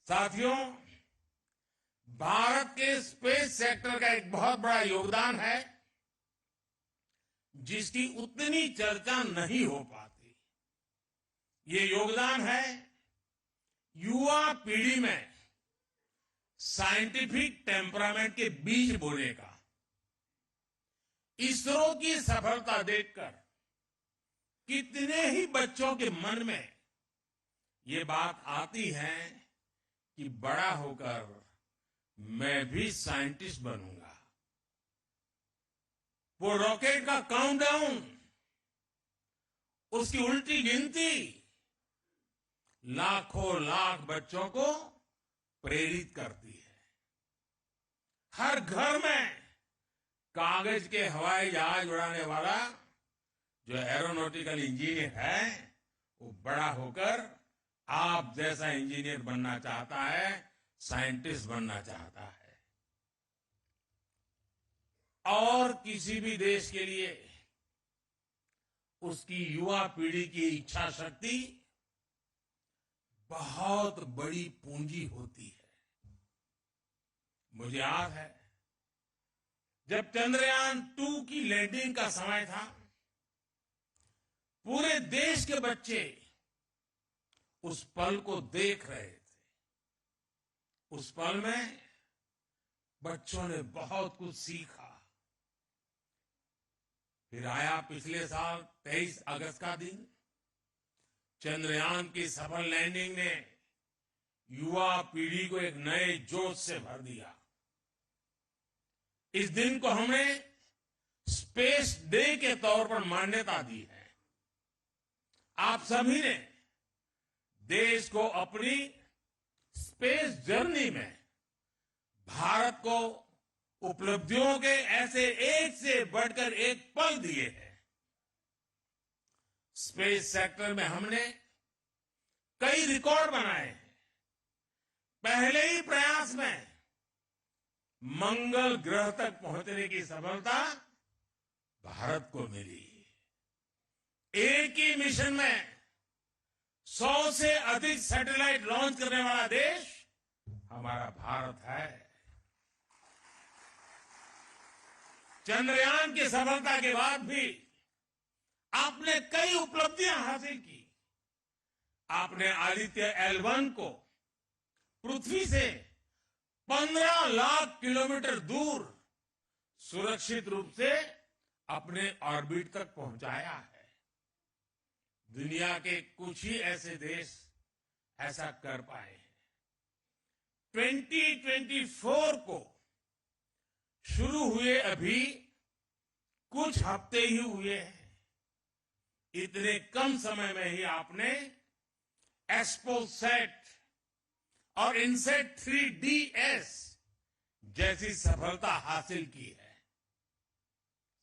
साथियों, भारत के space sector का एक बहुत बड़ा योगदान है जिसकी उतनी चर्चा नहीं हो पाती। ये योगदान है युवा पीढ़ी में साइंटिफिक टेम्परामेंट के बीज बोने का। इसरो की सफलता देखकर कितने ही बच्चों के मन में ये बात आती है कि बड़ा होकर मैं भी साइंटिस्ट बनूंगा। वो रॉकेट का काउंटडाउन, उसकी उल्टी गिनती लाखों लाख बच्चों को प्रेरित करती है। हर घर में कागज के हवाई जहाज उड़ाने वाला जो एरोनॉटिकल इंजीनियर है, वो बड़ा होकर आप जैसा इंजीनियर बनना चाहता है, साइंटिस्ट बनना चाहता है। और किसी भी देश के लिए उसकी युवा पीढ़ी की इच्छा शक्ति बहुत बड़ी पूंजी होती है। मुझे याद है जब चंद्रयान 2 की लैंडिंग का समय था, पूरे देश के बच्चे उस पल को देख रहे थे। उस पल में बच्चों ने बहुत कुछ सीखा। फिर आया पिछले साल 23 अगस्त का दिन। चंद्रयान की सफल लैंडिंग ने युवा पीढ़ी को एक नए जोश से भर दिया। इस दिन को हमने स्पेस डे के तौर पर मान्यता दी है। आप सभी ने देश को अपनी स्पेस जर्नी में भारत को उपलब्धियों के ऐसे एक से बढ़कर एक पल दिए हैं। स्पेस सेक्टर में हमने कई रिकॉर्ड बनाए हैं। पहले ही प्रयास में मंगल ग्रह तक पहुंचने की सफलता भारत को मिली। एक ही मिशन में 100 से अधिक सैटेलाइट लॉन्च करने वाला देश हमारा भारत है। चंद्रयान की सफलता के बाद भी आपने कई उपलब्धियां हासिल की। आपने आदित्य L1 को पृथ्वी से 15 लाख किलोमीटर दूर सुरक्षित रूप से अपने ऑर्बिट तक पहुंचाया है। दुनिया के कुछ ही ऐसे देश ऐसा कर पाए हैं। 2024 को शुरू हुए अभी कुछ हफ्ते ही हुए हैं। इतने कम समय में ही आपने एस्पोसेट और इनसेट 3DS जैसी सफलता हासिल की है।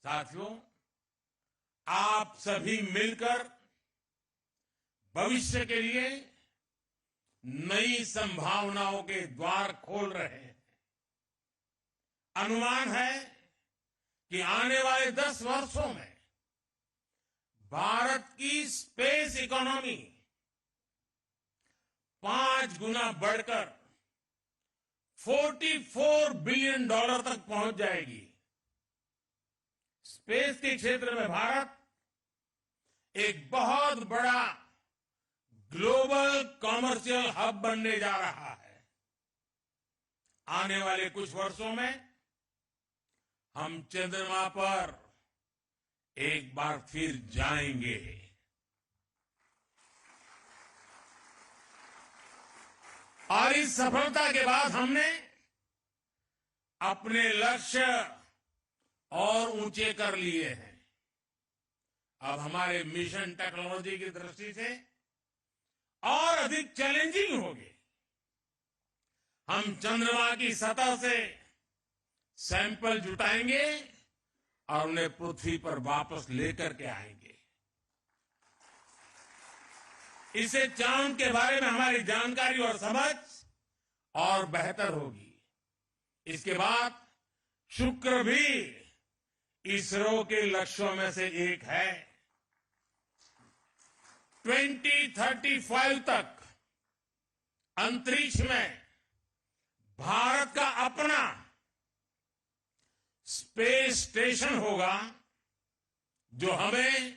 साथियों, आप सभी मिलकर भविष्य के लिए नई संभावनाओं के द्वार खोल रहे हैं। अनुमान है कि आने वाले 10 वर्षों में भारत की स्पेस इकोनॉमी 5 गुना बढ़कर $44 बिलियन तक पहुंच जाएगी। स्पेस के क्षेत्र में भारत एक बहुत बड़ा ग्लोबल कॉमर्शियल हब बनने जा रहा है। आने वाले कुछ वर्षों में हम चंद्रमा पर एक बार फिर जाएंगे। और इस सफलता के बाद हमने अपने लक्ष्य और ऊंचे कर लिए हैं। अब हमारे मिशन टेक्नोलॉजी की दृष्टि से और अधिक चैलेंजिंग होंगे। हम चंद्रमा की सतह से सैंपल जुटाएंगे और उन्हें पृथ्वी पर वापस लेकर के आएंगे। इससे चांद के बारे में हमारी जानकारी और समझ और बेहतर होगी। इसके बाद शुक्र भी इसरो के लक्ष्यों में से एक है। 2035 तक अंतरिक्ष में भारत का अपना स्पेस स्टेशन होगा जो हमें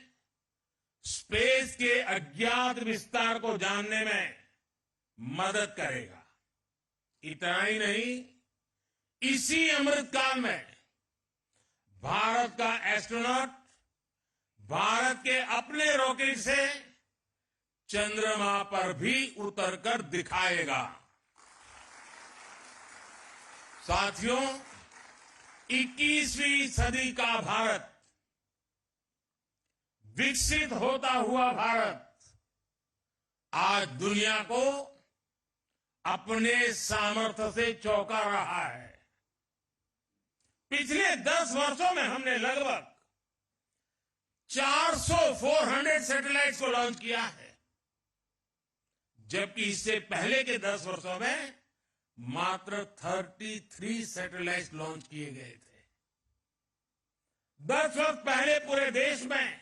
स्पेस के अज्ञात विस्तार को जानने में मदद करेगा। इतना ही नहीं, इसी अमृतकाल में भारत का एस्ट्रोनॉट भारत के अपने रॉकेट से चंद्रमा पर भी उतरकर दिखाएगा। साथियों, 21वीं सदी का भारत, विकसित होता हुआ भारत, आज दुनिया को अपने सामर्थ्य से चौंका रहा है। पिछले 10 वर्षों में हमने लगभग 400 सैटेलाइट्स को लॉन्च किया है, जबकि इससे पहले के 10 वर्षों में मात्र 33 सैटेलाइट्स लॉन्च किए गए थे। 10 वर्ष पहले पूरे देश में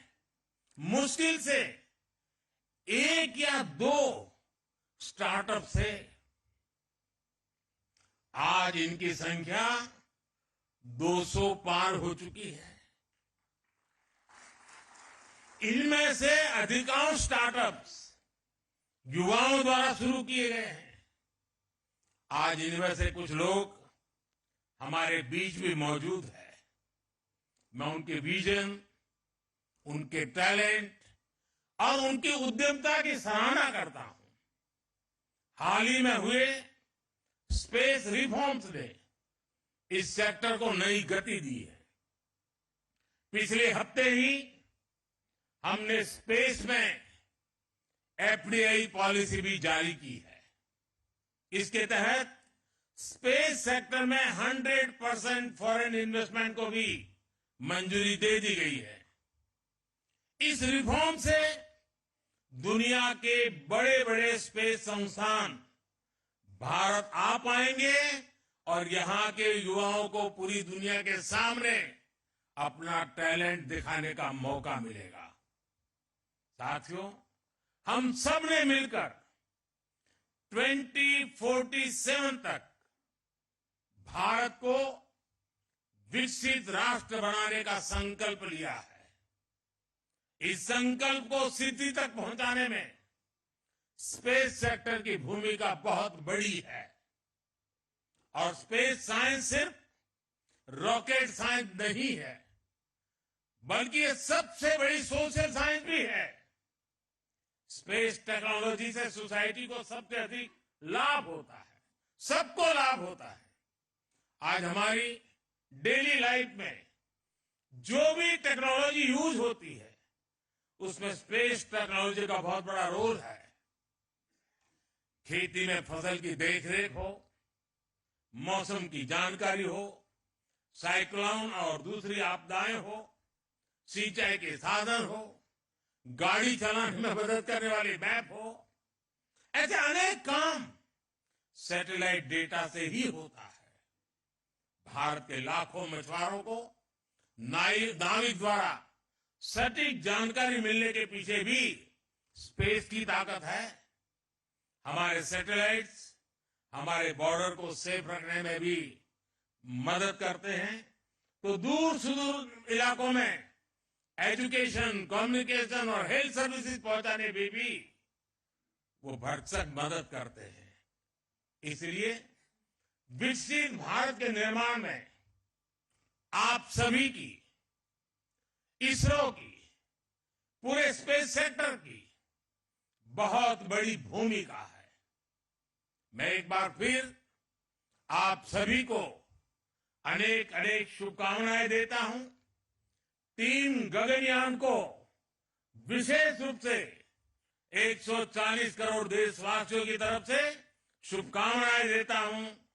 मुश्किल से 1 या 2 स्टार्टअप थे। आज इनकी संख्या 200 पार हो चुकी है। इनमें से अधिकांश स्टार्टअप्स युवाओं द्वारा शुरू किए गए हैं। आज इनमें से कुछ लोग हमारे बीच भी मौजूद है। मैं उनके विजन, उनके टैलेंट और उनकी उद्यमता की सराहना करता हूं। हाल ही में हुए स्पेस रिफॉर्म्स ने इस सेक्टर को नई गति दी है। पिछले हफ्ते ही हमने स्पेस में एफडीआई पॉलिसी भी जारी की है। इसके तहत स्पेस सेक्टर में 100% फॉरेन इन्वेस्टमेंट को भी मंजूरी दे दी गई है। इस रिफॉर्म से दुनिया के बड़े बड़े स्पेस संस्थान भारत आ पाएंगे और यहां के युवाओं को पूरी दुनिया के सामने अपना टैलेंट दिखाने का मौका मिलेगा। साथियों, हम सब ने मिलकर 2047 तक भारत को विकसित राष्ट्र बनाने का संकल्प लिया है। इस संकल्प को सिद्धि तक पहुंचाने में स्पेस सेक्टर की भूमिका बहुत बड़ी है। और स्पेस साइंस सिर्फ रॉकेट साइंस नहीं है, बल्कि ये सबसे बड़ी सोशल साइंस भी है। स्पेस टेक्नोलॉजी से सोसाइटी को सबसे अधिक लाभ होता है, सबको लाभ होता है। आज हमारी डेली लाइफ में जो भी टेक्नोलॉजी यूज होती है, उसमें स्पेस टेक्नोलॉजी का बहुत बड़ा रोल है। खेती में फसल की देखरेख हो, मौसम की जानकारी हो, साइक्लोन और दूसरी आपदाएं हो, सिंचाई के साधन हो, गाड़ी चलाने में मदद करने वाली मैप हो, ऐसे अनेक काम सैटेलाइट डेटा से ही होता है। भारत के लाखों मछुआरों को नाविक द्वारा सटीक जानकारी मिलने के पीछे भी स्पेस की ताकत है। हमारे सैटेलाइट्स हमारे बॉर्डर को सेफ रखने में भी मदद करते हैं, तो दूर सुदूर इलाकों में एजुकेशन, कम्युनिकेशन और हेल्थ सर्विसेज पहुंचाने में भी वो भरसक मदद करते हैं। इसलिए विकसित भारत के निर्माण में आप सभी की, इसरो की, पूरे स्पेस सेक्टर की बहुत बड़ी भूमिका है। मैं एक बार फिर आप सभी को अनेक अनेक शुभकामनाएं देता हूं। 3 गगनयान को विशेष रूप से 140 करोड़ देशवासियों की तरफ से शुभकामनाएं देता हूं।